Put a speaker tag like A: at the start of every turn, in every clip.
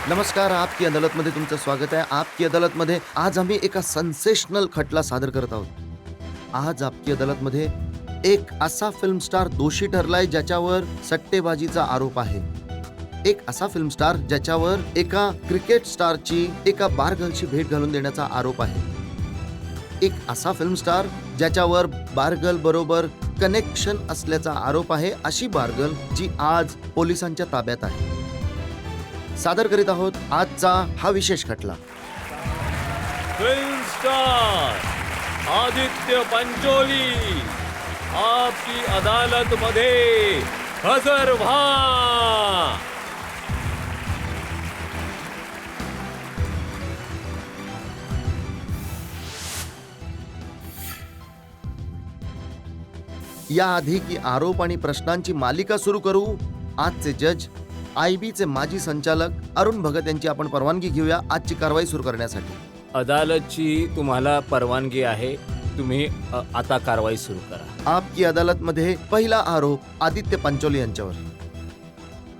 A: नमस्कार, आपकी अदालतमध्ये तुमचं स्वागत आहे. आपकी अदालतमध्ये आज आम्ही एका सेन्सेशनल खटला सादर करत आहोत. आज आपकी अदालतमध्ये एक असा फिल्म स्टार दोषी ठरलाय ज्याच्यावर सट्टेबाजीचा आरोप आहे. एक असा फिल्म स्टार ज्याच्यावर एका क्रिकेट स्टारची एका बारगर्लशी भेट घालून देण्याचा आरोप आहे. एक असा फिल्म स्टार ज्याच्यावर बारगर्ल बरोबर कनेक्शन असल्याचा आरोप आहे. अशी बारगर्ल जी आज पोलिसांच्या ताब्यात आहे. सादर करीत आहोत आजचा हा विशेष खटला.
B: फिल्म स्टार आदित्य पंचोली आपकी अदालत मध्ये हजर व्हा.
A: याआधी की आरोप आणि प्रश्नांची मालिका सुरू करू, आजचे जज IB चे माजी संचालक अरुण भगत यांची आपण परवानगी घेऊया आजची कारवाई सुरू करण्यासाठी.
B: अदालतची तुम्हाला परवानगी आहे. तुम्ही आता कारवाई सुरू करा.
A: आपकी अदालतमध्ये पहिला आरोप आदित्य पंचोली यांच्यावर.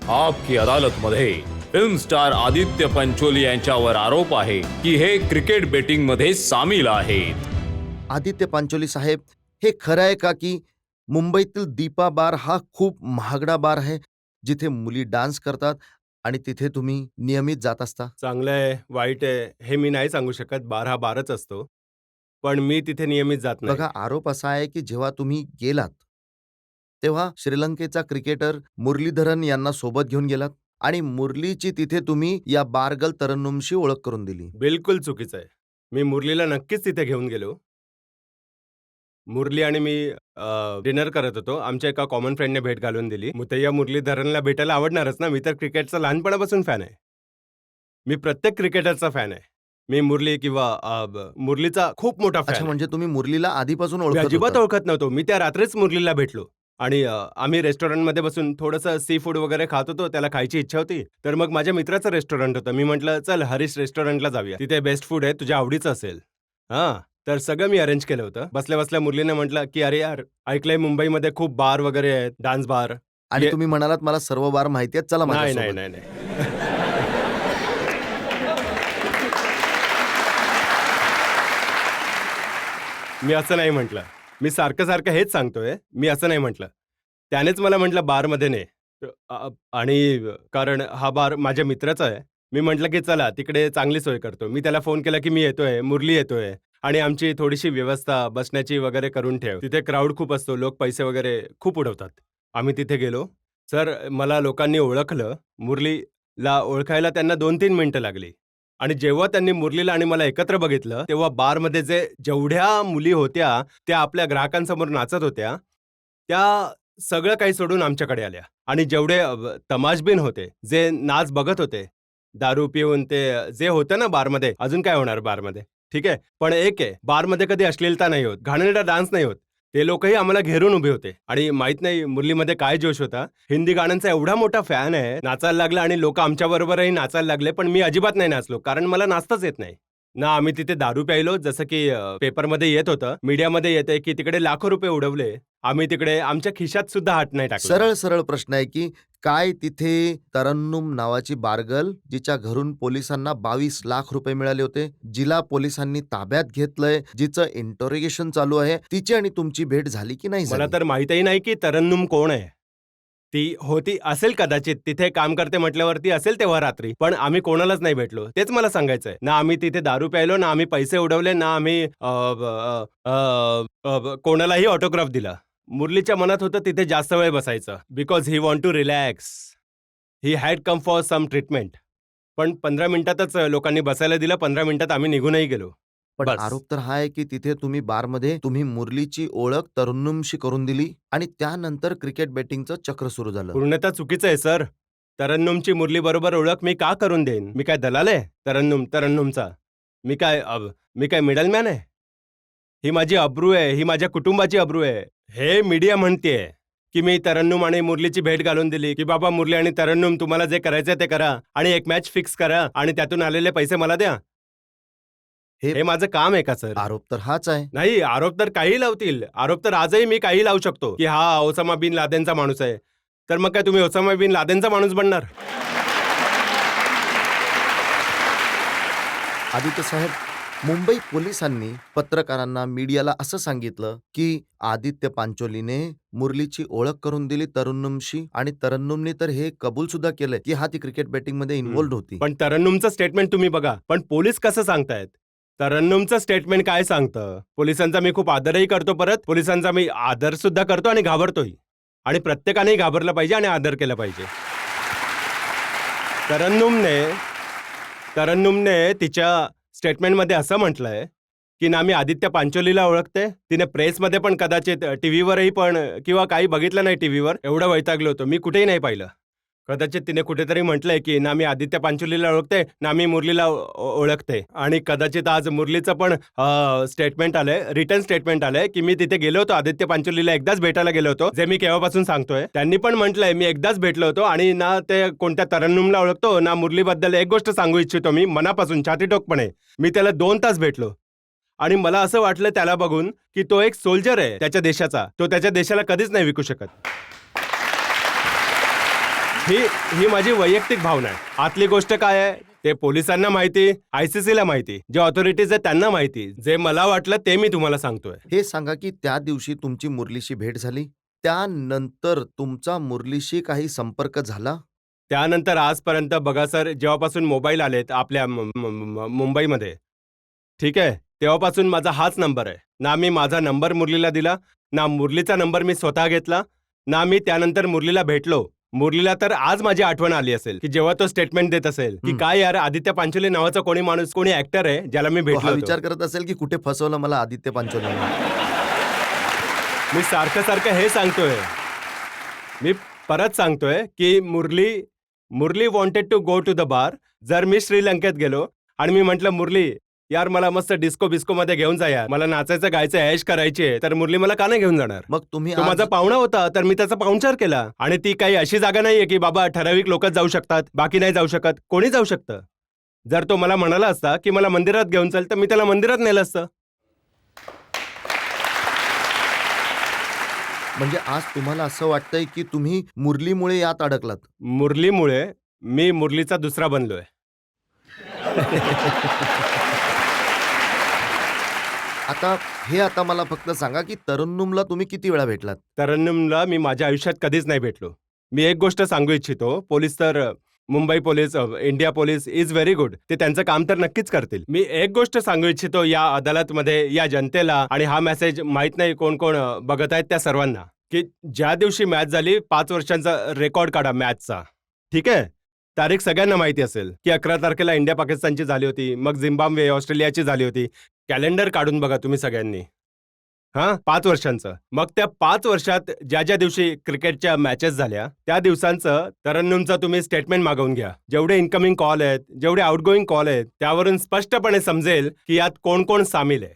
B: आपकी अदालत मध्ये फिल्म स्टार आदित्य पंचोली यांच्यावर आरोप आहे की हे क्रिकेट बेटिंग मध्ये सामील आहेत.
A: आदित्य पंचोली साहेब, हे खरं आहे का की मुंबईतील दीपा बार हा खूप महागडा बार आहे जिथे मुली डान्स करतात आणि तिथे तुम्ही नियमित जात असता?
C: चांगलं आहे वाईट आहे हे मी नाही सांगू शकत. बार हा बारच असतो, पण मी तिथे नियमित जात नाही.
A: बघा, आरोप असा आहे की जेव्हा तुम्ही गेलात तेव्हा श्रीलंकेचा क्रिकेटर मुरलीधरन यांना सोबत घेऊन गेलात आणि मुरलीची तिथे तुम्ही या बारगल तरन्नुमशी ओळख करून दिली.
C: बिलकुल चुकीचं आहे. मी मुरलीला नक्कीच तिथे घेऊन गेलो. मुरली आणि मी डिनर करत होतो. आमच्या एका कॉमन फ्रेंडने भेट घालून दिली. मुतय्या मुरलीधरनला भेटायला आवडणारच ना. मी तर क्रिकेटचा लहानपणापासून फॅन आहे. मी प्रत्येक क्रिकेटरचा फॅन आहे. मी मुरली किंवा मुरलीचा खूप मोठा
A: अच्छा,
C: फॅन.
A: म्हणजे तुम्ही मुरलीला आधीपासून
C: मी
A: ओळखत
C: अजिबात
A: होता?
C: ओळखत नव्हतो. मी त्या रात्रीच मुरलीला भेटलो आणि आम्ही रेस्टॉरंटमध्ये बसून थोडंसं सी फूड वगैरे खात होतो. त्याला खायची इच्छा होती, तर मग माझ्या मित्राचं रेस्टॉरंट होतं. मी म्हटलं, चल हरीश रेस्टॉरंटला जाऊया, तिथे बेस्ट फूड आहे, तुझ्या आवडीचं असेल. हां, तर सगळं मी अरेंज केलं होतं. बसल्या बसल्या मुरलीने म्हटलं की अरे यार, ऐकलंय मुंबईमध्ये खूप बार वगैरे आहेत, डान्स बार.
A: आणि
C: ये-
A: तुम्ही म्हणालात मला सर्व बार माहिती आहेत, चला
C: नाही नाही
A: माझ्यासोबत.
C: नाही नाही मी असं नाही म्हटलं. मी सारखं सारखं हेच सांगतोय. मी असं नाही म्हटलं. त्यानेच मला म्हटलं बारमध्ये ने. आणि कारण हा बार माझ्या मित्राचा आहे. मी म्हटलं की चला तिकडे चांगली सोय करतो. मी त्याला फोन केला की मी येतोय, मुरली येतोय आणि आमची थोडीशी व्यवस्था बसण्याची वगैरे करून ठेव. तिथे क्राऊड खूप असतो, लोक पैसे वगैरे खूप उडवतात. आम्ही तिथे गेलो. सर, मला लोकांनी ओळखलं. मुरलीला ओळखायला त्यांना 2-3 मिनिटं लागली. आणि जेव्हा त्यांनी मुरलीला आणि मला एकत्र बघितलं, तेव्हा बारमध्ये जेवढ्या मुली होत्या, त्या आपल्या ग्राहकांसमोर नाचत होत्या, त्या सगळं काही सोडून आमच्याकडे आल्या. आणि जेवढे तमाशबीन होते, जे नाच बघत होते, दारू पिऊन ते जे होतं ना बारमध्ये, अजून काय होणार बारमध्ये, ठीक आहे. पण एक आहे, बारमध्ये कधी अश्लीलता नाही होत, घाणेरडा डान्स नाही होत. ते लोकही आम्हाला घेरून उभे होते. आणि माहित नाही मुरलीमध्ये काय जोश होता. हिंदी गाण्यांचा एवढा मोठा फॅन आहे, नाचायला लागला आणि लोक आमच्याबरोबरही नाचायला लागले. पण मी अजिबात नाही नाचलो, कारण मला नाचताच येत नाही ना. आम्ही तिथे दारू प्यायलो, जसं की पेपरमध्ये येत होतं, मीडियामध्ये येतंय की तिकडे लाखो रुपये उडवले. आम्ही तिकडे आमच्या खिशात सुद्धा हात नाही टाकला.
A: सरळ सरळ प्रश्न आहे की काय तिथे तरन्नुम नावाची बारगल जिच्या घरून पोलिसांना 22 लाख रुपये मिळाले होते, जिला पोलिसांनी ताब्यात घेतलंय, जिचं इंटरोगेशन चालू आहे, तिची आणि तुमची भेट झाली की नाही
C: मला
A: झाली?
C: तर माहितही नाही की तरन्नुम कोण आहे. ती होती असेल कदाचित, तिथे काम करते म्हटल्यावरती असेल तेव्हा रात्री, पण आम्ही कोणालाच नाही भेटलो. तेच मला सांगायचंय ना. आम्ही तिथे दारू प्यायलो ना, आम्ही पैसे उडवले ना, आम्ही कोणालाही ऑटोग्राफ दिला. मुरलीच्या मनात होतं तिथे जास्त वेळ बसायचं, because he want to relax. He had come for some treatment. पण 15 मिनिटातच लोकांनी बसायला दिलं. 15 मिनिटात आम्ही निघूनही गेलो.
A: पण
C: बस.
A: आरोप तर हा आहे की तिथे तुम्ही बारमध्ये तुम्ही मुरलीची ओळख तरन्नुमशी करून दिली आणि त्यानंतर क्रिकेट बेटिंगचं चक्र सुरू झालं.
C: पूर्णतः चुकीचं आहे सर. तरन्नुमची मुरली बरोबर ओळख मी का करून देईन? मी काय दलाल आहे तरन्नुमचा? मी काय मिडलमॅन आहे? ही माझी अब्रू आहे, ही माझ्या कुटुंबाची अब्रू आहे. हे मीडिया म्हणतेय की मी तरन्नुम आणि मुरलीची भेट घालून दिली, की बाबा मुरली आणि तरन्नुम तुम्हाला जे करायचंय ते करा आणि एक मॅच फिक्स करा आणि त्यातून आलेले पैसे मला द्या. हे माझं काम आहे का सर?
A: आरोप तर हाच आहे.
C: नाही, आरोप तर काही लावतील. आरोप तर आजही मी काही लावू शकतो की हा ओसामा बिन लादेनचा माणूस आहे. तर मग काय तुम्ही ओसामा बिन लादेनचा माणूस बनणार?
A: आदित्य साहेब, मुंबई पोलिसांनी पत्रकारांना, मीडियाला असं सांगितलं की आदित्य पांचोलीने मुरलीची ओळख करून दिली तरन्नुमशी आणि तरन्नुमने तर हे कबूल सुद्धा केलंय की ती क्रिकेट बॅटिंग मध्ये इन्व्हॉल्ड होती.
C: पण तरन्नुमचं स्टेटमेंट तुम्ही बघा. पण पोलीस कसं सांगतायत? तरन्नुमचं स्टेटमेंट काय सांगतं? पोलिसांचा मी खूप आदरही करतो, परत पोलिसांचा मी आदर सुद्धा करतो आणि घाबरतोही. आणि प्रत्येकाने घाबरलं पाहिजे आणि आदर केला पाहिजे. तरन्नुमने तिच्या स्टेटमेंटमध्ये असं म्हटलंय की ना मी आदित्य पांचोलीला ओळखते. तिने प्रेसमध्ये पण कदाचित टीव्हीवरही पण किंवा काही बघितलं नाही टीव्हीवर, एवढं वैतागलो होतो मी, कुठेही नाही पाहिलं. कदाचित तिने कुठेतरी म्हटलंय की ना मी आदित्य पांचोलीला ओळखते, ना मी मुरलीला ओळखते. आणि कदाचित आज मुरलीचं पण स्टेटमेंट आलंय, रिटर्न स्टेटमेंट आलंय की मी तिथे गेलो होतो, आदित्य पांचोलीला एकदाच भेटायला गेलो होतो, जे मी केव्हापासून सांगतोय. त्यांनी पण म्हटलंय मी एकदाच भेटलो होतो आणि ना ते कोणत्या तरन्नुमला ओळखतो ना मुरलीबद्दल. एक गोष्ट सांगू इच्छितो मी मनापासून, छातीठोकपणे, मी त्याला 2 तास भेटलो आणि मला असं वाटलं त्याला बघून की तो एक सोल्जर आहे त्याच्या देशाचा. तो त्याच्या देशाला कधीच नाही विकू शकत. ही माझी वैयक्तिक भावना आहे. आतली गोष्ट काय आहे ते पोलिसांना माहिती, आयसीसीला माहिती, जे ऑथॉरिटीज आहेत त्यांना माहिती. जे मला वाटलं ते मी तुम्हाला सांगतोय.
A: हे सांगा की त्या दिवशी तुमची मुरलीशी भेट झाली, त्यानंतर तुमचा मुरलीशी काही संपर्क झाला?
C: त्यानंतर आजपर्यंत बघा सर, जेव्हापासून मोबाईल आलेत आपल्या मुंबईमध्ये, ठीक आहे, तेव्हापासून माझा हाच नंबर आहे. ना मी माझा नंबर मुरलीला दिला, ना मुरलीचा नंबर मी स्वतः घेतला, ना मी त्यानंतर मुरलीला भेटलो. मुरलीला तर आज माझी आठवण आली असेल की जेव्हा तो स्टेटमेंट देत असेल की काय यार, आदित्य पांचोली नावाचा कोणी माणूस, कोणी ऍक्टर आहे ज्याला मी
A: तो
C: भेटलो
A: हा
C: होतो.
A: विचार करत असेल की कुठे फसवलं मला आदित्य पांचोलीने.
C: मी सारखं हे सांगतोय, मी परत सांगतोय की Murali wanted to go to the bar. जर मी श्रीलंकेत गेलो आणि मी म्हटलं मुरली यार मला मस्त डिस्को मध्ये घेऊन जा यार, मला नाचायचं गायचं ऐश करायची आहे, तर मुरली मला का नाही घेऊन जाणार?
A: मग तुम्ही
C: तो माझा पाहुणा होता तर मी त्याचा पाहुणचार केला. आणि ती काही अशी जागा नाहीये की बाबा ठराविक लोकच जाऊ शकतात, बाकी नाही जाऊ शकत, कोणी जाऊ शकतं. जर तो मला म्हणाला असता की मला मंदिरात घेऊन चल, तर मी त्याला मंदिरात नेलं असतं.
A: म्हणजे आज तुम्हाला असं वाटतंय की तुम्ही मुरलीमुळे यात अडकलात?
C: मुरलीमुळे मी मुरलीचा दुसरा बनलोय.
A: आता मला फक्त सांगा की तरन्नुमला तुम्ही किती वेळा भेटलात?
C: तरन्नुमला मी माझ्या आयुष्यात कधीच नाही भेटलो. मी एक गोष्ट सांगू इच्छितो, पोलीस तर Mumbai police, India police is very good, ते त्यांचं काम तर नक्कीच करतील. मी एक गोष्ट सांगू इच्छितो या अदालतमध्ये, या जनतेला, आणि हा मेसेज माहित नाही कोण कोण बघत आहेत त्या सर्वांना, की ज्या दिवशी मॅच झाली 5 वर्षांचा रेकॉर्ड काढा मॅचचा, ठीक आहे. तारीख सगळ्यांना माहिती असेल की 11 तारखेला इंडिया पाकिस्तानची झाली होती, मग झिम्बाब्वे ऑस्ट्रेलियाची झाली होती. कॅलेंडर काढून बघा तुम्ही सगळ्यांनी, 5 वर्षांचं. मग त्या 5 वर्षात ज्या ज्या दिवशी क्रिकेटच्या मॅचेस झाल्या त्या दिवसांचं तरन्नुमचं तुम्ही स्टेटमेंट मागवून घ्या. जेवढे इनकमिंग कॉल आहेत, जेवढे आउटगोईंग कॉल आहेत, त्यावरून स्पष्टपणे समजेल की यात कोण कोण सामील आहे.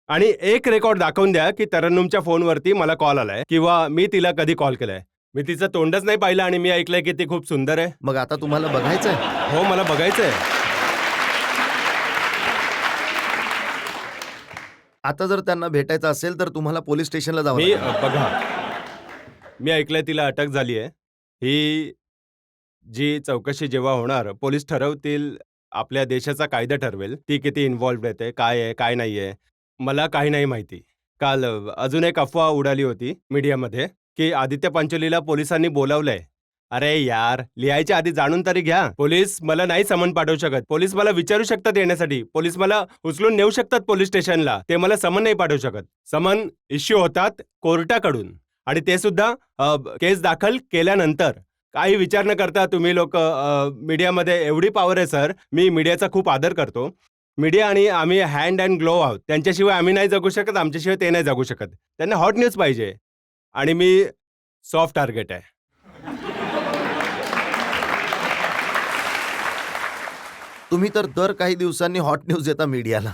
C: आणि एक रेकॉर्ड दाखवून द्या की तरन्नुमच्या फोनवरती मला कॉल आलाय किंवा मी तिला कधी कॉल केलाय. मी तिचं तोंडच नाही पाहिलं आणि मी ऐकलंय की ती खूप सुंदर आहे.
A: मग आता तुम्हाला बघायचंय?
C: हो, मला बघायचंय.
A: आता जर त्यांना भेटायचं असेल तर तुम्हाला पोलीस स्टेशनला जावं
C: मी
A: लागेल.
C: बघा, मी ऐकलंय तिला अटक झाली आहे. ही जी चौकशी जेव्हा होणार, पोलीस ठरवतील, आपल्या देशाचा कायदा ठरवेल ती किती इन्व्हॉल्व्ड येते, काय आहे काय नाहीये. मला काही नाही माहिती. काल अजून एक अफवा उडाली होती मीडियामध्ये की आदित्य पांचोलीला पोलिसांनी बोलावलंय. अरे यार, लिहायच्या आधी जाणून तरी घ्या. पोलीस मला नाही समन पाठवू शकत. पोलीस मला विचारू शकतात येण्यासाठी, पोलीस मला उचलून नेऊ शकतात पोलीस स्टेशनला, ते मला समन नाही पाठवू शकत. समन इश्यू होतात कोर्टाकडून, आणि ते सुद्धा केस दाखल केल्यानंतर. काही विचार न करता तुम्ही लोक मीडियामध्ये एवढी पॉवर आहे सर. मी मीडियाचा खूप आदर करतो. मीडिया आणि आम्ही हँड अँड ग्लोव्ह आहोत. त्यांच्याशिवाय आम्ही नाही जगू शकत, आमच्याशिवाय ते नाही जगू शकत. त्यांना हॉट न्यूज पाहिजे आणि मी सॉफ्ट टार्गेट आहे.
A: तुम्ही तर दर काही दिवसांनी हॉट न्यूज देता मीडियाला.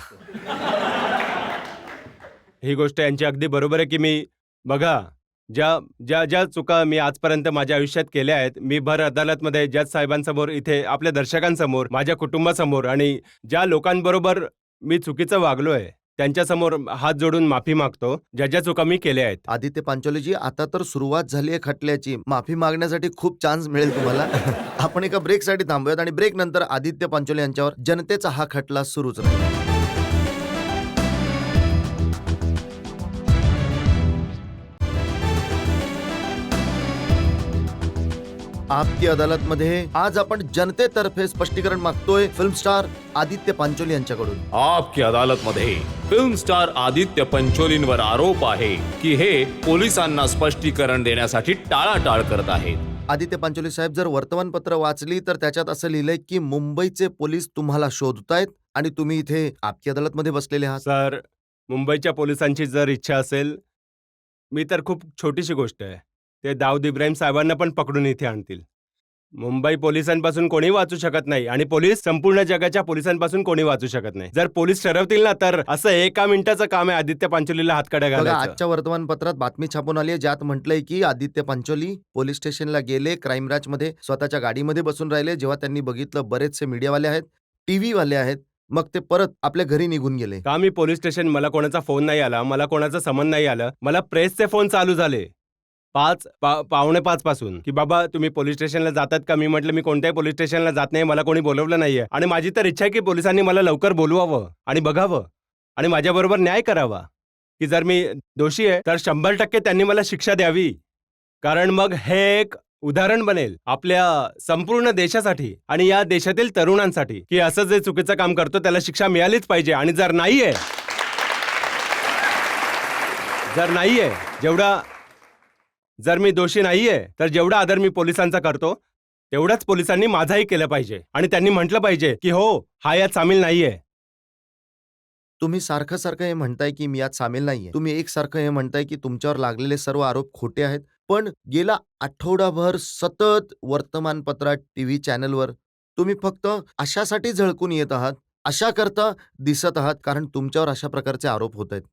C: ही गोष्ट यांची अगदी बरोबर आहे की मी बघा, ज्या चुका मी आजपर्यंत माझ्या आयुष्यात केल्या आहेत, मी भर अदालतमध्ये जज साहेबांसमोर, इथे आपल्या दर्शकांसमोर, माझ्या कुटुंबासमोर, आणि ज्या लोकांबरोबर मी चुकीचं वागलोय त्यांच्यासमोर हात जोडून माफी मागतो ज्या ज्या चुका मी केल्या आहेत.
A: आदित्य पांचोलीजी, आता तर सुरुवात झाली आहे खटल्याची. माफी मागण्यासाठी खूप चान्स मिळेल तुम्हाला. आपण एका ब्रेकसाठी थांबूयात आणि ब्रेक नंतर आदित्य पांचोली यांच्यावर जनतेचा हा खटला सुरूच राहील. आपकी अदालत मध्ये आज आपण जनतेतर्फे स्पष्टीकरण मागतोय फिल्म स्टार आदित्य पांचोली यांच्याकडून.
B: आपकी अदालत मध्ये फिल्म स्टार आदित्य पंचोलींवर आरोप आहे की हे पोलिसांना स्पष्टीकरण देण्यासाठी टाळाटाळ करत आहेत.
A: आदित्य पांचोली साहेब, जर वर्तमानपत्र वाचली तर त्याच्यात असं लिहिलंय की मुंबईचे पोलीस तुम्हाला शोधतायत आणि तुम्ही इथे आपकी अदालत मध्ये बसलेले आहात.
C: सर, मुंबईच्या पोलिसांची जर इच्छा असेल, मी तर खूप छोटीशी गोष्ट आहे, ते दाऊद इब्राहिम साहेबांना पण पकडून इथे आणतील. मुंबई पोलिसांपासून कोणी वाचू शकत नाही आणि पोलीस संपूर्ण जगाच्या पोलिसांपासून कोणी वाचू शकत नाही. जर पोलीस ठरवतील ना, तर असं 1 मिनिटाचं काम आहे आदित्य पांचोलीला हातकड्या
A: बघा,
C: घालायचं.
A: आजच्या वर्तमानपत्रात बातमी छापून आली आहे ज्यात म्हटलंय की आदित्य पांचोली पोलीस स्टेशनला गेले, क्राईम ब्रांच मध्ये स्वतःच्या गाडीमध्ये बसून राहिले. जेव्हा त्यांनी बघितलं बरेचसे मीडियावाले आहेत, टीव्ही वाले आहेत, मग ते परत आपल्या घरी निघून गेले.
C: का मी पोलीस स्टेशन, मला कोणाचा फोन नाही आला, मला कोणाचं समन नाही आलं. मला प्रेसचे फोन चालू झाले 5:45 पासून की बाबा तुम्ही पोलीस स्टेशनला जातात का. मी म्हटलं मी कोणत्याही पोलीस स्टेशनला जात नाही, मला कोणी बोलवलं नाहीये आणि माझी तर इच्छा आहे की पोलिसांनी मला लवकर बोलवावं आणि बघावं आणि माझ्याबरोबर न्याय करावा की जर मी दोषी आहे तर 100% त्यांनी मला शिक्षा द्यावी. कारण मग हे एक उदाहरण बनेल आपल्या संपूर्ण देशासाठी आणि या देशातील तरुणांसाठी की असं जे चुकीचं काम करतो त्याला शिक्षा मिळालीच पाहिजे. आणि जर नाहीये जर मी दोषी नाहीये तर जेवढा आदर मी पोलिसांचा करतो तेवढाच पोलिसांनी माझाही केलं पाहिजे आणि त्यांनी म्हटलं पाहिजे की हो, हा यात सामील नाहीये.
A: तुम्ही सारखं सारखं हे म्हणताय की मी यात सामील नाहीये. तुम्ही एकसारखं हे म्हणताय की तुमच्यावर लागलेले सर्व आरोप खोटे आहेत. पण गेला आठवडाभर सतत वर्तमानपत्रात, टीव्ही चॅनलवर तुम्ही फक्त अशासाठी झळकून येत आहात, अशा करता दिसत आहात कारण तुमच्यावर अशा प्रकारचे आरोप होत आहेत.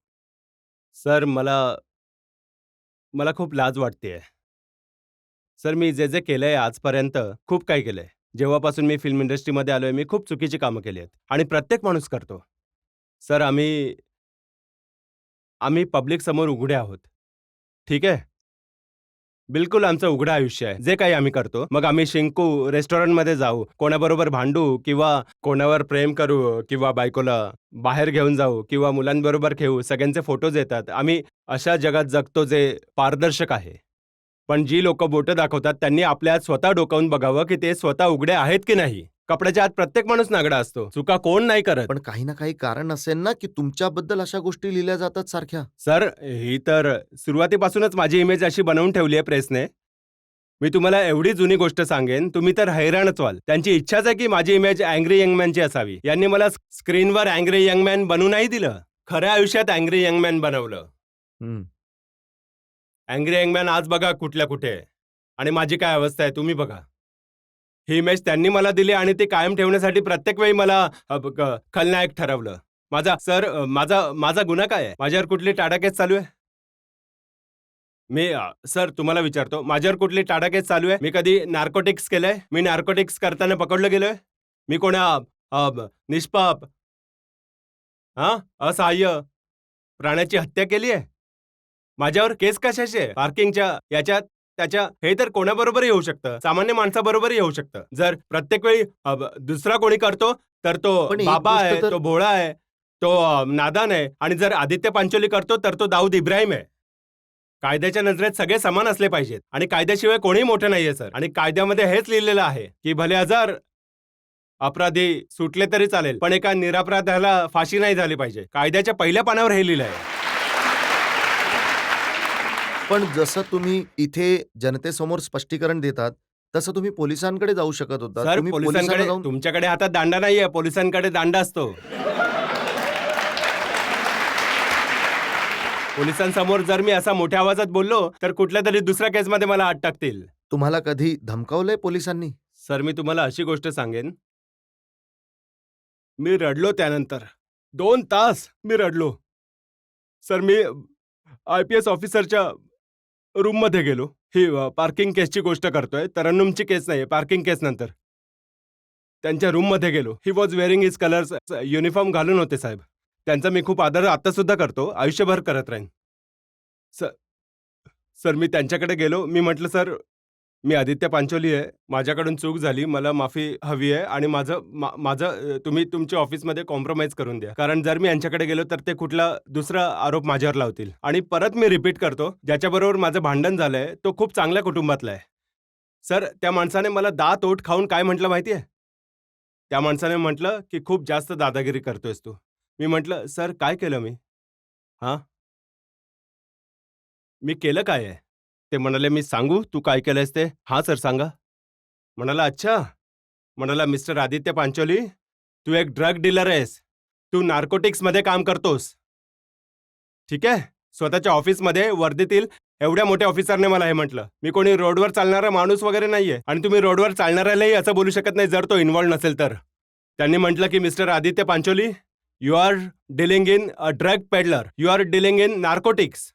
C: सर, मला खूप लाज वाटतेय. सर, मी जे जे केलंय आजपर्यंत खूप काही केलंय. जेव्हापासून मी फिल्म इंडस्ट्रीमध्ये आलोय मी खूप चुकीची कामं केली आहेत आणि प्रत्येक माणूस करतो. सर, आम्ही पब्लिक समोर उघडे आहोत, ठीक आहे. बिलकुल आमचं उघडं आयुष्य आहे. जे काही आम्ही करतो, मग आम्ही शिंकू, रेस्टॉरंटमध्ये जाऊ, कोणाबरोबर भांडू किंवा कोणावर प्रेम करू किंवा बायकोला बाहेर घेऊन जाऊ किंवा मुलांबरोबर खेळू, सगळ्यांचे फोटोज येतात. आम्ही अशा जगात जगतो जे पारदर्शक आहे. पण जी लोक बोटं दाखवतात त्यांनी आपल्या आत स्वतः डोकावून बघावं की ते स्वतः उघडे आहेत की नाही. कपड्याच्या आत प्रत्येक माणूस नागडा असतो, चुका कोण नाही करत.
A: पण काही ना काही कारण असेल ना की तुमच्याबद्दल अशा गोष्टी लिहिल्या जातात सारख्या.
C: सर, ही तर सुरुवातीपासूनच माझी इमेज अशी बनवून ठेवली आहे प्रेसने. मी तुम्हाला एवढी जुनी गोष्ट सांगेन, तुम्ही तर हैराणच व्हाल. त्यांची इच्छाच आहे की माझी इमेज अँग्री यंग मॅनची असावी. यांनी मला स्क्रीनवर अँग्री यंग मॅन बनवू नाही दिलं, खऱ्या आयुष्यात अँग्री यंग मॅन बनवलं. अँग्री यंग मॅन आज बघा कुठल्या कुठे आहे आणि माझी काय अवस्था आहे तुम्ही बघा. ही इमेज त्यांनी मला दिली आणि ती कायम ठेवण्यासाठी प्रत्येक वेळी मला खलनायक ठरवलं. माझा गुन्हा काय आहे? माझ्यावर कुठली टाटा केस चालू आहे? सर, तुम्हाला विचारतो, माझ्यावर कुठली टाटा केस चालू आहे? मी कधी नार्कोटिक्स केलंय? मी नार्कोटिक्स करताना पकडलं गेलोय? मी कोणा निष्पाप असहाय्य प्राण्याची हत्या केली आहे? माझ्यावर केस कशाची आहे? पार्किंगच्या याच्यात त्याच्या, हे तर कोणाबरोबरही होऊ शकतं, सामान्य माणसाबरोबरही होऊ शकतं. जर प्रत्येक वेळी दुसरा कोणी करतो तर तो
A: पण एक
C: बाबा
A: गोष्ट
C: आहे,
A: तर-
C: तो भोळा आहे, तो नादान आहे. आणि जर आदित्य पांचोली करतो तर तो दाऊद इब्राहिम आहे. कायद्याच्या नजरेत सगळे समान असले पाहिजेत आणि कायद्याशिवाय कोणीही मोठं नाहीये सर. आणि कायद्यामध्ये हेच लिहिलेलं आहे की भले 1000 अपराधी सुटले तरी चालेल, पण एका निरपराधाला फाशी नाही झाली पाहिजे. कायद्याच्या पहिल्या पानावर हे लिहिलं आहे.
A: पण जसं तुम्ही इथे जनतेसमोर स्पष्टीकरण देतात तसं तुम्ही पोलिसांकडे जाऊ शकत होता.
C: सर,
A: तुम्ही पोलिसांना
C: पोलिसांकडे,
A: जाऊन
C: तुमच्याकडे हातात दांडा नाहीये, पोलिसांकडे दांडा असतो. पोलिसांसमोर जर मी असा मोठ्या आवाजात बोललो तर कुठल्या तरी दुसऱ्या केसमध्ये मला आत टाकतील.
A: तुम्हाला कधी धमकावलंय पोलिसांनी?
C: सर, मी तुम्हाला अशी गोष्ट सांगेन, मी रडलो त्यानंतर 2 तास मी रडलो. सर, मी IPS ऑफिसरच्या रूममध्ये गेलो. ही पार्किंग केसची गोष्ट करतोय, तरन्नुमची केस नाही, पार्किंग केस नंतर. त्यांच्या रूममध्ये गेलो. He was wearing his colours uniform घालून होते साहेब. त्यांचा मी खूप आदर आता सुद्धा करतो, आयुष्यभर करत राहीन. सर सर मी त्यांच्याकडे गेलो. मी म्हटलं, "सर, मी आदित्य पांचोली आहे. माझ्याकडून चूक झाली. मला माफी हवी आहे आणि माझं तुम्ही तुमच्या ऑफिसमध्ये कॉम्प्रोमाइज करून द्या. कारण जर मी यांच्याकडे गेलो तर ते कुठला दुसरा आरोप माझ्यावर लावतील. आणि परत मी रिपीट करतो, ज्याच्याबरोबर माझं भांडण झालंय तो खूप चांगल्या कुटुंबातला आहे." सर, त्या माणसाने मला दात ओठ खाऊन काय म्हटलं माहिती आहे? त्या माणसाने म्हटलं, की "खूप जास्त दादागिरी करतोयस तू." मी म्हटलं, "सर, काय केलं मी? हां? मी केलं काय आहे?" ते म्हणाले, "मी सांगू तू काय केलंयस ते?" "हां सर, सांगा." म्हणाला, "अच्छा." म्हणाला, "मिस्टर आदित्य पांचोली, तू एक ड्रग डीलर आहेस. तू नार्कोटिक्समध्ये काम करतोस. ठीक आहे?" स्वतःच्या ऑफिसमध्ये वर्दीतील एवढ्या मोठ्या ऑफिसरने मला हे म्हटलं. मी कोणी रोडवर चालणारा माणूस वगैरे नाहीये आणि तुम्ही रोडवर चालणाऱ्यालाही असं बोलू शकत नाही जर तो इन्व्हॉल्व नसेल तर. त्यांनी म्हटलं, की "mister Aditya Pancholi, you are dealing in a drug peddler. You are dealing in narcotics."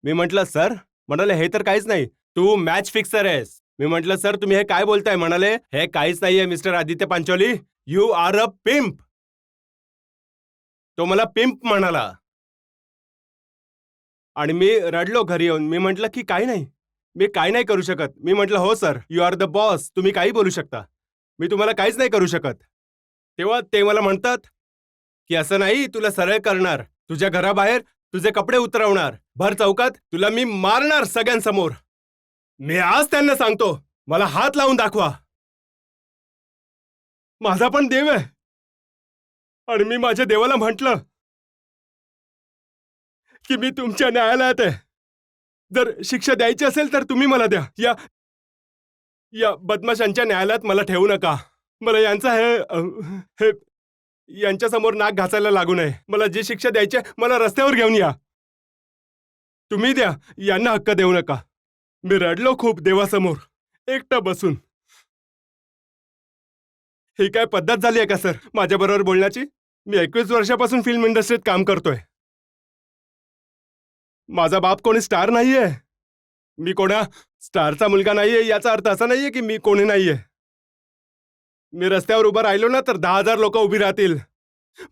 C: मी म्हटलं, "सर." म्हणाले, "हे तर काहीच नाही. तू मॅच फिक्सर आहेस." मी म्हटलं, "सर, तुम्ही हे काय बोलताय?" म्हणाले, "हे काहीच नाहीये mister Aditya Pancholi. You are a pimp." तो मला पिम्प म्हणाला आणि मी रडलो घरी येऊन. मी म्हटलं, की "काही नाही. मी काही नाही करू शकत." मी म्हटलं, "हो sir, you are the boss. तुम्ही काही बोलू शकता. मी तुम्हाला काहीच नाही करू शकत." तेव्हा ते मला म्हणतात, की "असं नाही, तुला सरळ करणार. तुझ्या घराबाहेर तुझे कपडे उतरवणार. भर चौकात तुला मी मारणार सगळ्यांसमोर." मी आज त्यांना सांगतो, मला हात लावून दाखवा. माझा पण देव आहे आणि मी माझ्या देवाला म्हटलं, की "मी तुमच्या न्यायालयात आहे. जर शिक्षा द्यायची असेल तर तुम्ही मला द्या. या या बदमाशांच्या न्यायालयात मला ठेवू नका. मला यांचा हे यांच्यासमोर नाक घासायला लागू नये. मला जी शिक्षा द्यायची आहे, मला रस्त्यावर घेऊन या. तुम्ही द्या. यांना हक्क देऊ नका." मी रडलो खूप देवासमोर, एकटा बसून. ही काय पद्धत झाली आहे का सर माझ्याबरोबर बोलण्याची? मी 21 वर्षापासून फिल्म इंडस्ट्रीत काम करतोय. माझा बाप कोणी स्टार नाहीये. मी कोणा स्टारचा मुलगा नाहीये याचा अर्थ असा नाहीये की मी कोणी नाहीये. मी रस्त्यावर उभं राहिलो ना तर 10,000 लोक उभी राहतील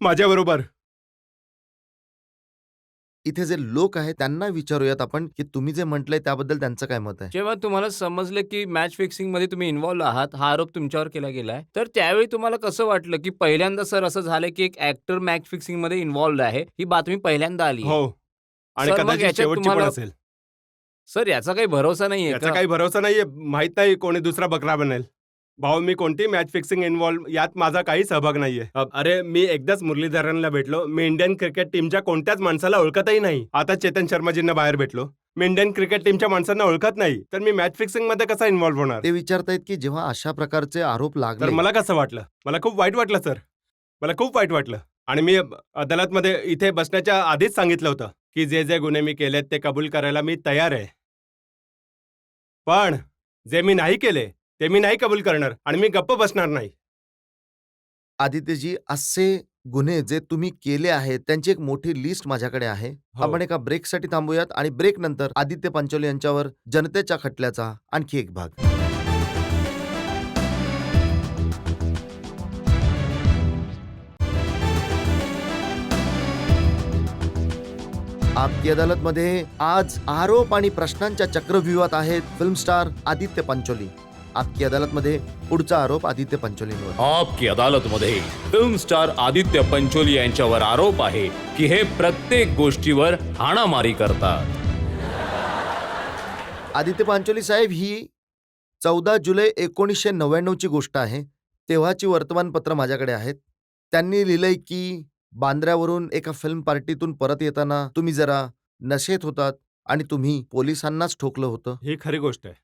C: माझ्याबरोबर.
A: इथे जे लोक आहेत त्यांना विचारूयात आपण, की तुम्ही जे म्हटलंय त्याबद्दल त्यांचं काय मत आहे?
B: जेव्हा तुम्हाला समजलं की मॅच फिक्सिंगमध्ये तुम्ही इन्व्हॉल्व आहात, हा आरोप तुमच्यावर केला गेलाय, तर त्यावेळी तुम्हाला कसं वाटलं, की पहिल्यांदा सर असं झालं, की एक ॲक्टर मॅच फिक्सिंगमध्ये इन्व्हॉल्व्ड आहे. ही बातमी पहिल्यांदा आली आहे.
C: हो. आणि
B: सर मग
C: कदाचित
B: याच्यात
C: शेवटची पण
B: तुम्हाला
C: असेल.
B: सर याचा काही भरोसा नाहीये
C: याचा
B: का?
C: काही भरोसा नाहीये. माहित नाही कोणी दुसरा बकरा बनेल. भाऊ, मी कोणती मॅच फिक्सिंग इन्व्हॉल्व यात माझा काही सहभाग नाहीये. अरे, मी एकदाच मुरलीधरनला भेटलो. मी इंडियन क्रिकेट टीमच्या कोणत्याच माणसाला ओळखतही नाही. आता चेतन शर्माजींना बाहेर भेटलो. मी इंडियन क्रिकेट टीमच्या माणसांना ओळखत नाही. तर मी मॅच फिक्सिंग मध्ये कसा इन्व्हॉल्व होणार?
A: ते विचारतायत, की जेव्हा अशा प्रकारचे आरोप
C: तर
A: लागले,
C: मला कसं वाटलं? मला खूप वाईट वाटलं सर. मला खूप वाईट वाटलं. आणि मी अदालतमध्ये इथे बसण्याच्या आधीच सांगितलं होतं, की जे जे गुन्हे मी केलेत ते कबूल करायला मी तयार आहे. पण जे मी नाही केले, ते मी नाही कबूल करणार आणि मी गप्प बसणार नाही.
A: आदित्यजी असे गुन्हे जे तुम्ही केले आहेत त्यांची एक मोठी लिस्ट माझ्याकडे आहे.
C: हो.
A: आपण एका ब्रेकसाठी थांबूयात आणि ब्रेक नंतर आदित्य पंचोली यांच्यावर जनतेच्या खटल्याचा आणखी एक भाग. आपकी अदालतमध्ये आज आरोप आणि प्रश्नांच्या चक्रव्यूहात आहेत फिल्म स्टार आदित्य पंचोली. आपकी अदालतमध्ये पुढचा आरोप आदित्य पंचोलींवर.
B: आपकी अदालतमध्ये फिल्म स्टार आदित्य पंचोली यांच्यावर आरोप आहे की हे प्रत्येक गोष्टीवर हाणामारी करतात.
A: आदित्य पांचोली साहेब, ही 14 जुलै 1999 ची गोष्ट आहे. तेव्हाची वर्तमानपत्र माझ्याकडे आहेत. त्यांनी लिहिलंय की बांद्र्यावरून एका फिल्म पार्टीतून परत येताना तुम्ही जरा नशेत होतात आणि तुम्ही पोलिसांनाच ठोकलं होतं.
C: ही खरी गोष्ट आहे.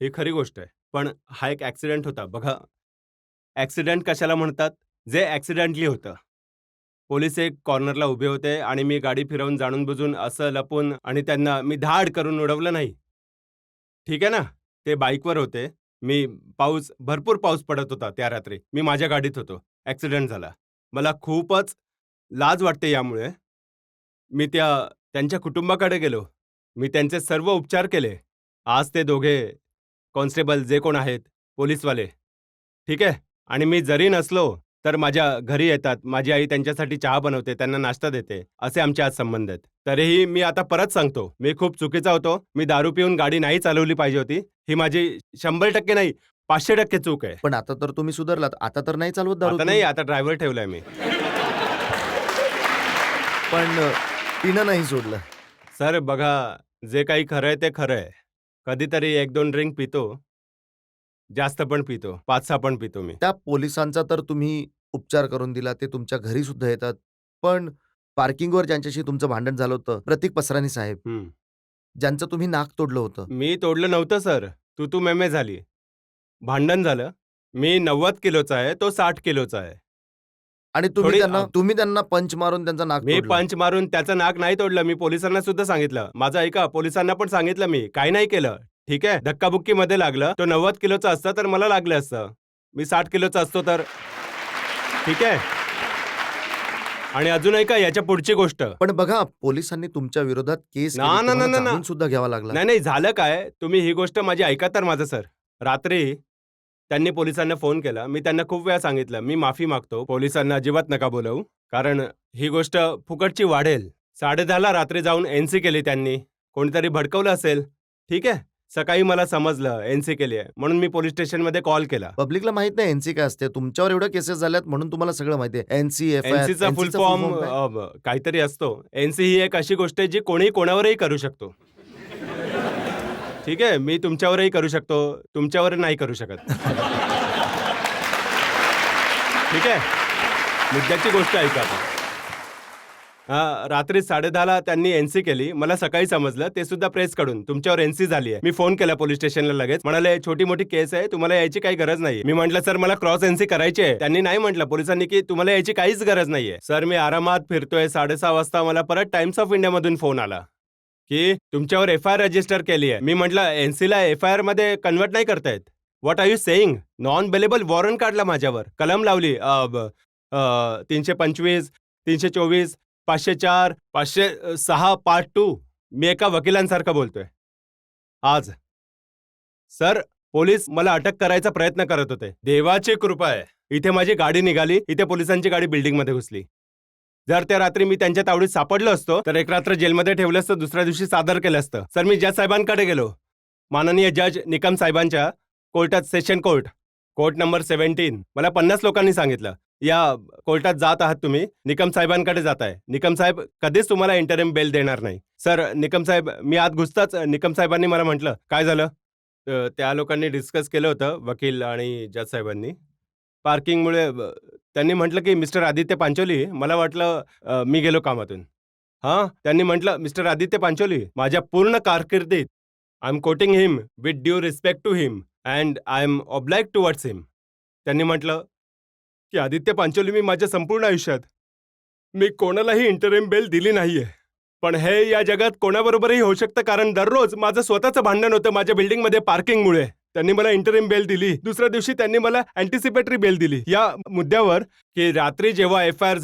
C: ही खरी गोष्ट आहे. पण हा एक ॲक्सिडेंट होता. बघा, ॲक्सिडेंट कशाला म्हणतात? जे ॲक्सिडेंटली होतं. पोलीस एक कॉर्नरला उभे होते आणि मी गाडी फिरवून जाणून-बुजून असं लपून आणि त्यांना मी धाड करून उडवलं नाही. ठीक आहे ना? ते बाईकवर होते. मी भरपूर पाऊस पडत होता त्या रात्री. मी माझ्या गाडीत होतो. ॲक्सिडेंट झाला. मला खूपच लाज वाटते यामुळे. मी त्यांच्या कुटुंबाकडे गेलो. मी त्यांचे सर्व उपचार केले. आज ते दोघे कॉन्स्टेबल जे कोण आहेत, पोलिसवाले, ठीक आहे? आणि मी जरी नसलो, तर माझ्या घरी येतात, माझी आई त्यांच्यासाठी चहा बनवते, त्यांना नाश्ता देते, असे आमचे आज संबंध आहेत. तरीही मी आता परत सांगतो, मी खूप चुकीचा होतो. मी दारू पिऊन गाडी नाही चालवली पाहिजे होती. ही माझी 100% नाही, 500% चूक आहे.
A: पण आता तर तुम्ही सुधारलात. आता तर नाही चालवत दारू
C: आता
A: पिऊन.
C: नाही, आता ड्रायव्हर ठेवलाय मी.
A: पण पिणं नाही सोडलं.
C: सर बघा, जे काही खरं आहे ते खरं आहे. कधीतरी 1-2 ड्रिंक पितो. जास्त पण पितो, 5-6 पण पितो मी.
A: त्या पोलिसांचा तर तुम्ही उपचार करून दिला. ते तुमच्या घरी सुद्धा येतात. पण पार्किंगवर ज्यांच्याशी तुमचं भांडण झालं होतं, प्रतीक पसरानी साहेब,
C: हं.
A: ज्यांचं तुम्ही नाक तोडलं होतं.
C: मी तोडलं नव्हतं सर. तू मेमे झाली. भांडण झालं. मी 90 किलोचा आहे, तो 60 किलोचा आहे.
A: आणि
C: थोडी
A: तुम्ही त्यांना पंच मारून त्यांचा नाक
C: मी
A: तोडलं.
C: पंच मारून त्याचं नाक नाही तोडलं. मी पोलिसांना सुद्धा सांगितलं. माझं ऐका, पोलिसांना पण सांगितलं मी. काही नाही केलं. ठीक आहे? धक्काबुक्कीमध्ये लागलं. तो 90 किलोचा असता तर मला लागलं असतं. मी 60 किलोचा असतो तर ठीक आहे? आणि अजून ऐका, याच्या पुढची गोष्ट.
A: पण बघा, पोलिसांनी तुमच्या विरोधात केस
C: ना,
A: केली.
C: ना,
A: तुम्हाला
C: ना, ना, ना.
A: जामीन सुद्धा घ्यावा लागला.
C: नाही झालं काय, तुम्ही ही गोष्ट माझी ऐका तर माझं सर. रात्री त्यांनी पोलिसांना फोन केला. मी त्यांना खूप वेळा सांगितलं, मी माफी मागतो. पोलिसांना अजिबात नका बोलवू. कारण ही गोष्ट फुकटची वाढेल. 10:30ला रात्री जाऊन एनसी केली त्यांनी. कोणीतरी भडकवलं असेल. ठीक आहे? सकाळी मला समजलं एनसी केली आहे. म्हणून मी पोलीस स्टेशनमध्ये कॉल केला.
A: पब्लिकला माहित नाही एनसी काय असते. तुमच्यावर एवढ्या केसेस झाल्यात म्हणून तुम्हाला सगळं माहिती आहे. एनसी,
C: एनसीचा फुल फॉर्म काहीतरी असतो. एनसी ही एक अशी गोष्ट आहे जी कोणी कोणावरही करू शकतो. ठीक आहे? मी तुमच्यावरही करू शकतो, तुमच्यावर नाही करू शकत. ठीक आहे? मुद्द्याची गोष्ट ऐका आता. रात्री 10:30ला त्यांनी एनसी केली. मला सकाळी समजलं, ते सुद्धा प्रेसकडून, तुमच्यावर एनसी झाली आहे. मी फोन केला पोलीस स्टेशनला लगेच. म्हणाले, छोटी मोठी केस आहे, तुम्हाला यायची काही गरज नाही. मी म्हटलं, सर मला क्रॉस एनसी करायची आहे. त्यांनी नाही म्हटलं पोलिसांनी की तुम्हाला यायची काहीच गरज नाहीये. सर मी आरामात फिरतोय. 6:30 वाजता मला परत टाइम्स ऑफ इंडियामधून फोन आला की तुमच्यावर FIR रजिस्टर केली आहे. मी म्हटलं, एनसीला FIR मध्ये कन्वर्ट नाही करतायत. What are you saying? Non bailable warrant काढला माझ्यावर, कलम लावली 325, 324, 504, 506 पार्ट 2. मी एका वकिलांसारखं बोलतोय आज. सर पोलीस मला अटक करायचा प्रयत्न करत होते. देवाची कृपा आहे, इथे माझी गाडी निघाली, इथे पोलिसांची गाडी बिल्डिंगमध्ये घुसली. जर त्या रात्री मी त्यांच्या तावडीत सापडलो असतो तर एक रात्र जेलमध्ये ठेवलं असतं, दुसऱ्या दिवशी सादर केलं असतं. सर मी जज साहेबांकडे गेलो, माननीय जज निकम साहेबांच्या कोर्टात, सेशन कोर्ट नंबर 17. मला 50 लोकांनी सांगितलं, या कोर्टात जात आहात तुम्ही, निकम साहेबांकडे जाताय. निकम साहेब कधीच तुम्हाला इंटरिम बेल देणार नाही. सर निकम साहेब, मी आत घुसताच निकम साहेबांनी मला म्हटलं, काय झालं? त्या लोकांनी डिस्कस केलं होतं, वकील आणि जज साहेबांनी. पार्किंगमुळे त्यांनी म्हटलं की मिस्टर आदित्य पांचोली. मला वाटलं मी गेलो कामातून. त्यांनी म्हटलं, मिस्टर आदित्य पांचोली, माझ्या पूर्ण कारकिर्दीत I am quoting him with due respect to him and I am oblige towards him. त्यांनी म्हटलं की आदित्य पांचोली, मी माझ्या संपूर्ण आयुष्यात मी कोणालाही इंटरिम बेल दिली नाहीये. पण हे या जगात कोणाबरोबरही होऊ शकतं, कारण दररोज माझं स्वतःचं भांडण होतं माझ्या बिल्डिंगमध्ये पार्किंगमुळे. त्यांनी मला इंटरिम बेल दिली, दुसऱ्या दिवशी त्यांनी मला अँटिसिपेटरी बेल दिली. या मुद्द्यावर की रात्री जेव्हा FIR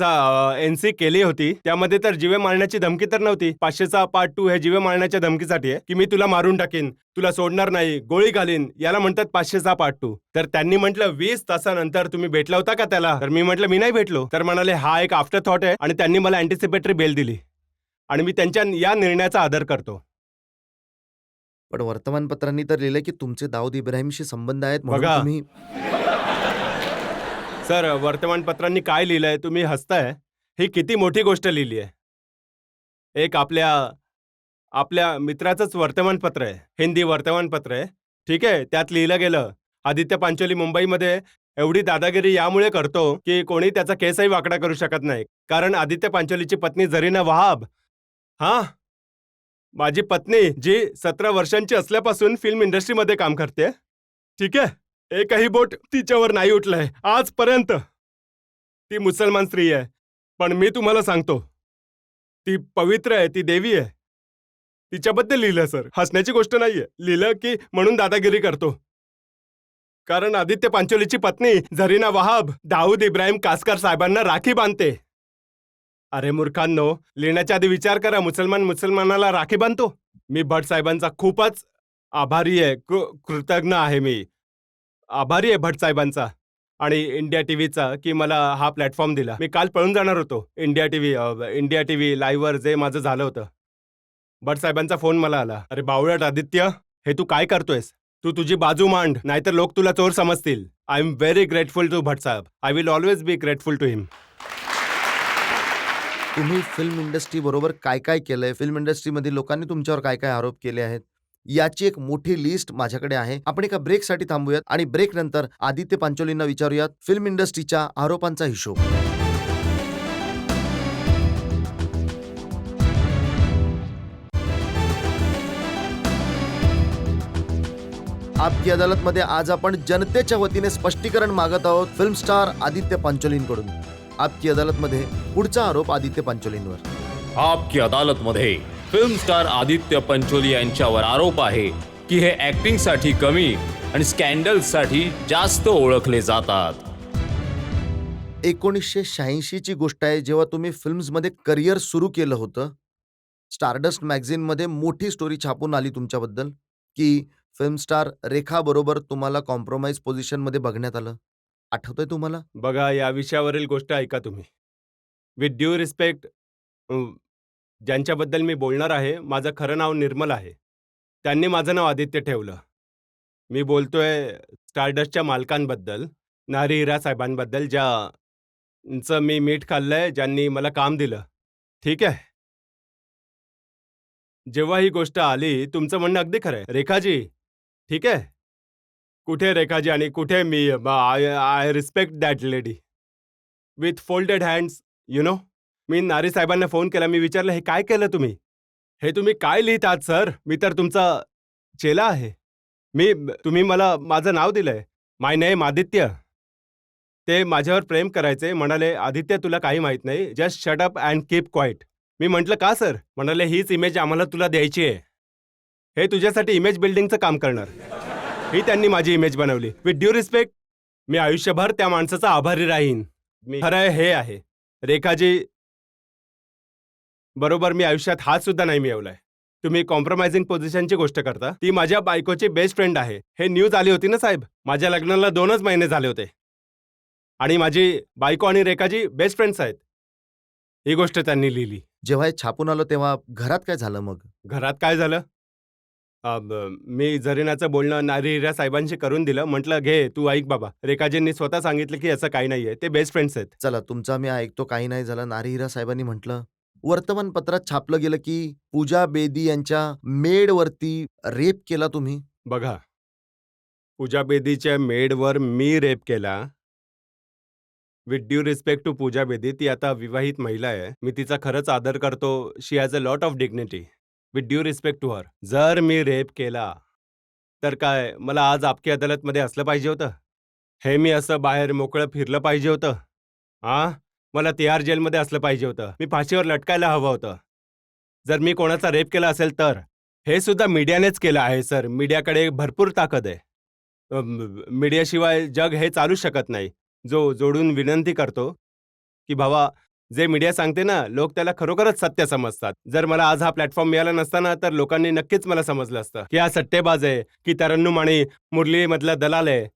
C: एनसी केली होती त्यामध्ये तर जीवे मारण्याची धमकी तर नव्हती. 506 पार्ट 2 हे जीवे मारण्याच्या धमकीसाठी आहे की मी तुला मारून टाकीन, तुला सोडणार नाही, गोळी घालीन. याला म्हणतात 506 पार्ट 2. तर त्यांनी म्हटलं 20 तासानंतर तुम्ही भेटला होता का त्याला? तर मी म्हटलं मी नाही भेटलो. तर म्हणाले हा एक आफ्टर थॉट आहे, आणि त्यांनी मला अँटिसिपेटरी बेल दिली आणि मी त्यांच्या या निर्णयाचा आदर करतो.
A: पण वर्तमानपत्रांनी तर लिहिलंय की तुमचे दाऊद इब्राहिमशी संबंध आहेत म्हणून
C: बघा.
A: तुम्ही.
C: सर वर्तमानपत्रांनी काय लिहिलंय तुम्ही हसताय? ही किती मोठी गोष्ट लिहिली आहे. एक आपल्या मित्राचंच वर्तमानपत्र आहे, हिंदी वर्तमानपत्र आहे. ठीक आहे, त्यात लिहिलं गेलं, आदित्य पांचोली मुंबईमध्ये एवढी दादागिरी यामुळे करतो की कोणी त्याचा केसही वाकडा करू शकत नाही. कारण आदित्य पांचोलीची पत्नी जरीना वहाब, माझी पत्नी, जी 17 वर्षांची असल्यापासून फिल्म इंडस्ट्रीमध्ये काम करते. ठीक आहे, एकही बोट तिच्यावर नाही उठलंय आजपर्यंत. ती मुसलमान स्त्री आहे, पण मी तुम्हाला सांगतो, ती पवित्र आहे, ती देवी आहे. तिच्याबद्दल लिहिलं सर, हसण्याची गोष्ट नाहीये. लिहिलं की म्हणून दादागिरी करतो. कारण आदित्य पांचोलीची पत्नी झरीना वहाब दाऊद इब्राहिम कासकर साहेबांना राखी बांधते. अरे मूर्खांनो, लिहिण्याच्या आधी विचार करा, मुसलमानाला राखी बांधतो. मी भट साहेबांचा खूपच आभारी आहे, कृतज्ञ आहे. मी आभारी आहे भट साहेबांचा. आणि इंडिया टीव्हीचा की मला हा प्लॅटफॉर्म दिला. मी काल पळून जाणार होतो इंडिया टीव्ही लाईव्हवर जे माझं झालं होतं. भट साहेबांचा फोन मला आला. अरे बावळट आदित्य, हे तू काय करतोयस? तू तुझी बाजू मांड, नाहीतर लोक तुला चोर समजतील. I am very grateful to Bhat साहेब. I will always be grateful to him.
A: तुम्ही फिल्म इंडस्ट्री बरोबर काय काय केलंय, फिल्म इंडस्ट्रीमधील लोकांनी तुमच्यावर काय काय आरोप केले आहेत, याची एक मोठी लिस्ट माझ्याकडे आहे. आपण एका ब्रेकसाठी थांबूयात आणि ब्रेक नंतर आदित्य पांचोलींना विचारूयात फिल्म इंडस्ट्रीच्या आरोपांचा हिशोब. आपकी अदालतमध्ये आज आपण जनतेच्या वतीने स्पष्टीकरण मागत आहोत फिल्म स्टार आदित्य पांचोलींकडून. आपकी अदालतमध्ये पुढचा आरोप आदित्य पांचोलींवर.
B: आपकी अदालतमध्ये फिल्म स्टार आदित्य पंचोली यांच्यावर आरोप आहे की हे ऍक्टिंगसाठी कमी आणि स्कॅन्डल्ससाठी जास्त ओळखले जातात.
A: 1986 ची गोष्ट आहे, जेव्हा तुम्ही फिल्म्समध्ये करिअर सुरू केलं होतं. स्टारडस्ट मॅगझिनमध्ये मोठी स्टोरी छापून आली तुमच्याबद्दल की फिल्म स्टार रेखा बरोबर तुम्हाला कॉम्प्रोमाइज पोझिशनमध्ये बघण्यात आलं. आठवतंय तुम्हाला?
C: बघा, या विषयावरील गोष्ट ऐका तुम्ही. विथ ड्यू रिस्पेक्ट, ज्यांच्याबद्दल मी बोलणार आहे, माझं खरं नाव निर्मल आहे. त्यांनी माझं नाव आदित्य ठेवलं. मी बोलतोय स्टारडस्टच्या मालकांबद्दल, नारी हिरा साहेबांबद्दल, ज्यांचं मी मीठ खाल्लंय, ज्यांनी मला काम दिलं. ठीक आहे. जेव्हा ही गोष्ट आली, तुमचं म्हणणं अगदी खरं आहे. रेखाजी, ठीक आहे. कुठे रेखाजी आणि कुठे मी? I respect that lady. With folded hands, you know. मी नारी साहेबांना फोन केला. मी विचारलं, हे काय केलं तुम्ही? हे तुम्ही काय लिहित आहात सर? मी तर तुमचा चेला आहे. तुम्ही मला माझं नाव दिलंय, माय नेम आदित्य. ते माझ्यावर प्रेम करायचे. म्हणाले, आदित्य तुला काही माहित नाही, just shut up and keep quiet. मी म्हटलं, का सर? म्हणाले, हीच इमेज आम्हाला तुला द्यायची आहे. हे तुझ्यासाठी इमेज बिल्डिंगचं काम करणार. ही त्यांनी माझी इमेज बनवली. विथ ड्यू रिस्पेक्ट, मी आयुष्यभर त्या माणसाचा आभारी राहीन. खरं हे आहे, रेखाजी बरोबर मी आयुष्यात हात सुद्धा नाही मिळवलाय. तुम्ही कॉम्प्रोमाइजिंग पोझिशनची गोष्ट करता. ती माझ्या बायकोची बेस्ट फ्रेंड आहे. हे न्यूज आली होती ना साहेब. माझ्या लग्नाला 2च महिने झाले होते आणि माझी बायको आणि रेखाजी बेस्ट फ्रेंड्स आहेत. ही गोष्ट त्यांनी लिहिली.
A: जेव्हा हे छापून आलं तेव्हा घरात काय झालं मग?
C: घरात काय झालं? मी जरीनाचं बोलणं नारी हिरा साहेबांशी करून दिलं. म्हटलं, घे तू ऐक बाबा. रेखाजींनी स्वतः सांगितलं की असं काही नाहीये, ते बेस्ट फ्रेंड्स आहेत.
A: चला, तुमचा मी ऐकतो, काही नाही झालं. नारी हिरा साहेबांनी म्हटलं, वर्तमानपत्रात छापलं गेलं की पूजा बेदी यांच्या मेडवरती रेप केला तुम्ही.
C: बघा, पूजा बेदीच्या मेडवर मी रेप केला. विथ ड्यू रिस्पेक्ट टू पूजा बेदी, ती आता विवाहित महिला आहे. मी तिचा खरंच आदर करतो. She has a lot of dignity. With due respect to her. जर मी रेप केला तर काय मला आज आपकी अदालतमध्ये असलं पाहिजे होतं? हे मी असं बाहेर मोकळं फिरलं पाहिजे होतं? मला तिहार जेलमध्ये असलं पाहिजे होतं. मी फाशीवर लटकायला हवं होतं. जर मी कोणाचा रेप केला असेल तर हे सुद्धा मीडियानेच केलं आहे सर. मीडियाकडे भरपूर ताकद आहे. मीडियाशिवाय जग हे चालू शकत नाही. जो जोडून विनंती करतो की भावा, जे मीडिया सांगते ना, लोक त्याला खरोखरच सत्य समजतात. जर मला आज हा प्लॅटफॉर्म मिळाला नसता ना, तर लोकांनी नक्कीच मला समजलं असतं की हा सट्टेबाज आहे, की तरन्नुम आणि मुरलीमधला दलाल आहे.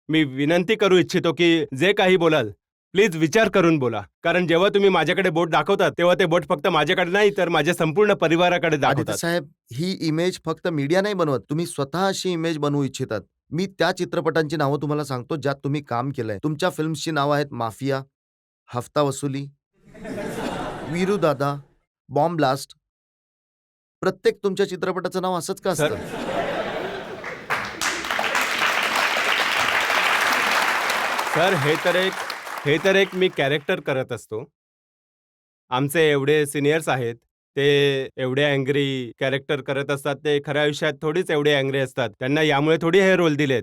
C: मी विनंती करू इच्छितो की जे काही बोलाल, प्लीज विचार करून बोला. कारण जेव्हा तुम्ही माझ्याकडे बोट दाखवतात, तेव्हा ते बोट फक्त माझ्याकडे नाही, तर माझ्या संपूर्ण परिवाराकडे
A: आदित्य
C: दाखवतात.
A: साहेब, ही इमेज फक्त मीडिया नाही बनवत, तुम्ही स्वतः अशी इमेज बनवू इच्छितात. मी त्या चित्रपटांची नावं तुम्हाला सांगतो ज्यात तुम्ही काम केलंय. तुमच्या फिल्म्सची नावं आहेत माफिया, हफ्ता वसुली, वीरू दादा, बॉम्ब ब्लास्ट. प्रत्येक तुमच्या चित्रपटाचं नाव असंच का
C: सर,
A: असतं?
C: सर, हे तर एक मी कॅरेक्टर करत असतो. आमचे एवढे सिनियर्स आहेत, ते एवढे अँग्री कॅरेक्टर करत असतात. ते खऱ्या आयुष्यात थोडीच एवढे अँग्री असतात. त्यांना यामुळे थोडी हे रोल दिलेत.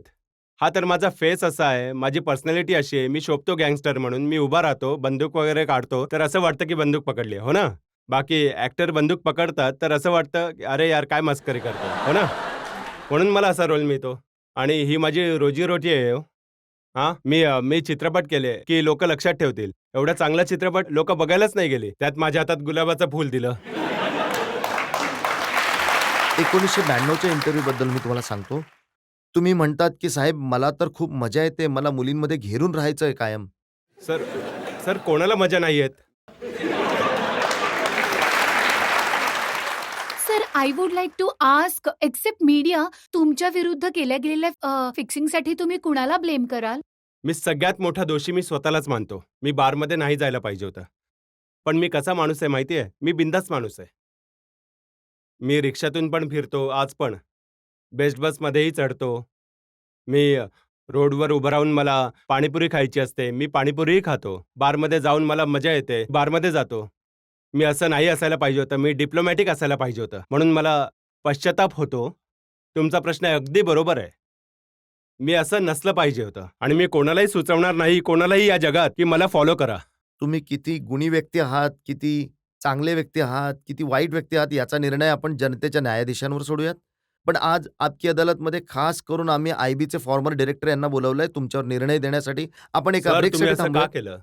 C: हा तर माझा फेस असा आहे, माझी पर्सनॅलिटी अशी आहे. मी शोभतो गँगस्टर म्हणून. मी उभा राहतो, बंदूक वगैरे काढतो, तर असं वाटतं की बंदूक पकडली, हो ना? बाकी ॲक्टर बंदूक पकडतात तर असं वाटतं की अरे यार, काय मस्करी करतो, हो ना? म्हणून मला असा रोल मिळतो आणि ही माझी रोजीरोटी आहे. मी चित्रपट केले की लोक लक्षात ठेवतील. एवढा चांगला चित्रपट लोक बघायलाच नाही गेले. त्यात माझ्या हातात गुलाबाचं फूल दिलं.
A: 1992च्या इंटरव्ह्यू बद्दल मी तुम्हाला सांगतो. तुम्ही म्हणतात की साहेब मला तर खूप मजा येते, मला मुलींमध्ये घेरून राहायचंय कायम.
C: सर सर कोणाला मजा नाही येत.
D: Sir, I would like to ask, except media, तुमच्या विरुद्ध केल्या गेलेल्या फिक्सिंगसाठी तुम्ही कुणाला ब्लेम कराल?
C: मी सगळ्यात मोठा दोषी मी स्वतःलाच मानतो. मी बारमध्ये नाही जायला पाहिजे होतं. पण मी कसा माणूस आहे माहिती आहे? मी बिंदास माणूस आहे. मी रिक्षातून पण फिरतो, आज पण. बेस्ट बसमध्येही चढतो. मी रोडवर उभं राहून मला पाणीपुरी खायची असते, मी पाणीपुरीही खातो. बारमध्ये जाऊन मला मजा येते, बारमध्ये जातो. मी असं नाही असायला पाहिजे होतं, मी डिप्लोमॅटिक असायला पाहिजे होतं. म्हणून मला पश्चाताप होतो. तुमचा प्रश्न अगदी बरोबर आहे. मी असं नसलं पाहिजे होतं आणि मी कोणालाही सुचवणार नाही, कोणालाही या जगात, की मला फॉलो करा.
A: तुम्ही किती गुणी व्यक्ती आहात, किती चांगले व्यक्ती आहात, किती वाईट व्यक्ती आहात, याचा निर्णय आपण जनतेच्या न्यायाधीशांवर सोडूयात. पण आज आपकी अदालतमध्ये खास करून आम्ही आयबीचे फॉर्मर डायरेक्टर यांना बोलावलंय तुमच्यावर निर्णय देण्यासाठी. आपण एका
C: सर, तुम्ही
A: ब्रेकसाठी
C: असं का
A: थांबूया,
C: केलं?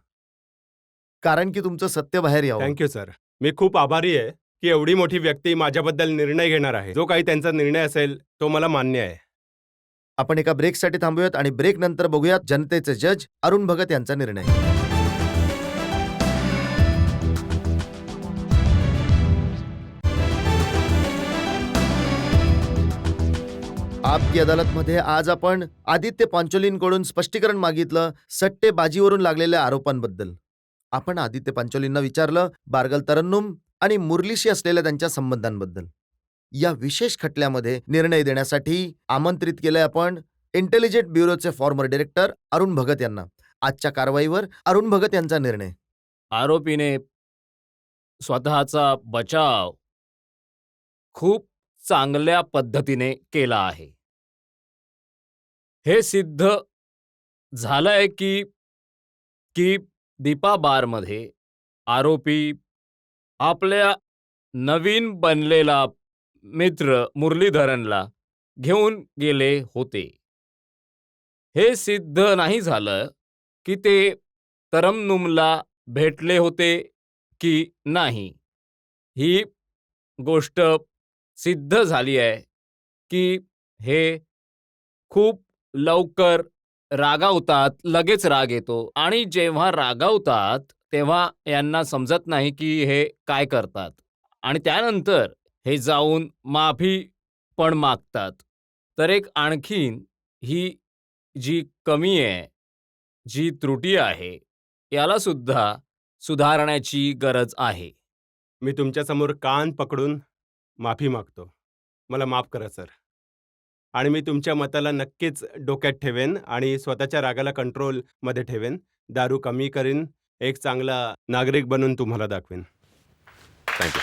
A: कारण की तुमचं सत्य बाहेर यावं.
C: Thank you sir. मी खूप आभारी आहे, की एवढी मोठी व्यक्ती माझ्याबद्दल निर्णय घेणार आहे. जो काही त्यांचा निर्णय असेल, तो मला मान्य आहे.
A: आपण एका ब्रेकसाठी थांबूयात आणि ब्रेक नंतर बघूयात जनतेचे जज अरुण भगत यांचा निर्णय. आपकी अदालतमध्ये आज आपण आदित्य पांचोलींकडून स्पष्टीकरण मागितलं सट्टेबाजीवरून लागलेल्या आरोपांबद्दल. आपण आदित्य पांचोलींना विचारलं बारगल तरन्नुम आणि मुरलीशी असलेल्या त्यांच्या संबंधांबद्दल. या विशेष खटल्यामध्ये निर्णय देण्यासाठी आमंत्रित केलंय आपण इंटेलिजंट ब्युरोचे फॉर्मर डायरेक्टर अरुण भगत यांना. आजच्या कारवाईवर अरुण भगत यांचा निर्णय.
B: आरोपीने स्वतःचा बचाव खूप चांगल्या पद्धतीने केला आहे. हे सिद्ध झालंय की की दीपा बारमध्ये आरोपी आपल्या नवीन बनलेला मित्र मुरलीधरनला घेऊन गेले होते. हे सिद्ध नाही झालं की ते तरन्नुमला भेटले होते की नाही. ही गोष्ट सिद्ध झाली आहे की हे खूप लवकर रागावतात, लगेच राग येतो आणि जेव्हा रागावतात तेव्हा यांना समजत नाही की हे काय करतात आणि त्यानंतर हे जाऊन माफी पण मागतात. तर एक आणखीन ही जी कमी आहे, जी त्रुटी आहे, याला सुद्धा सुधारण्याची गरज आहे.
C: मी तुमच्यासमोर कान पकडून माफी मागतो. मला माफ करा सर. आणि मी तुमच्या मताला नक्कीच डोक्यात ठेवेन आणि स्वतःच्या रागाला कंट्रोलमध्ये ठेवेन. दारू कमी करीन, एक चांगला नागरिक बनून तुम्हाला दाखवेन. थँक्यू.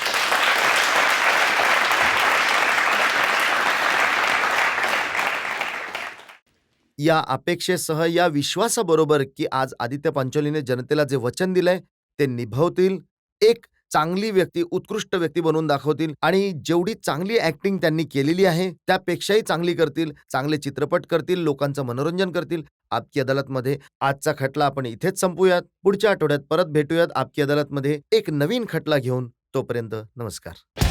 A: या अपेक्षेसह या विश्वासाबरोबर की आज आदित्य पांचोलीने जनतेला जे वचन दिलंय ते निभावतील, एक चांगली व्यक्ती, उत्कृष्ट व्यक्ती बनवून दाखवतील आणि जेवढी चांगली ऍक्टिंग त्यांनी केलेली आहे त्यापेक्षाही चांगली करतील, चांगले चित्रपट करतील, लोकांचं मनोरंजन करतील. आपकी अदालतमध्ये आजचा खटला आपण इथेच संपूयात. पुढच्या आठवड्यात परत भेटूयात आपकी अदालतमध्ये एक नवीन खटला घेऊन. तोपर्यंत नमस्कार.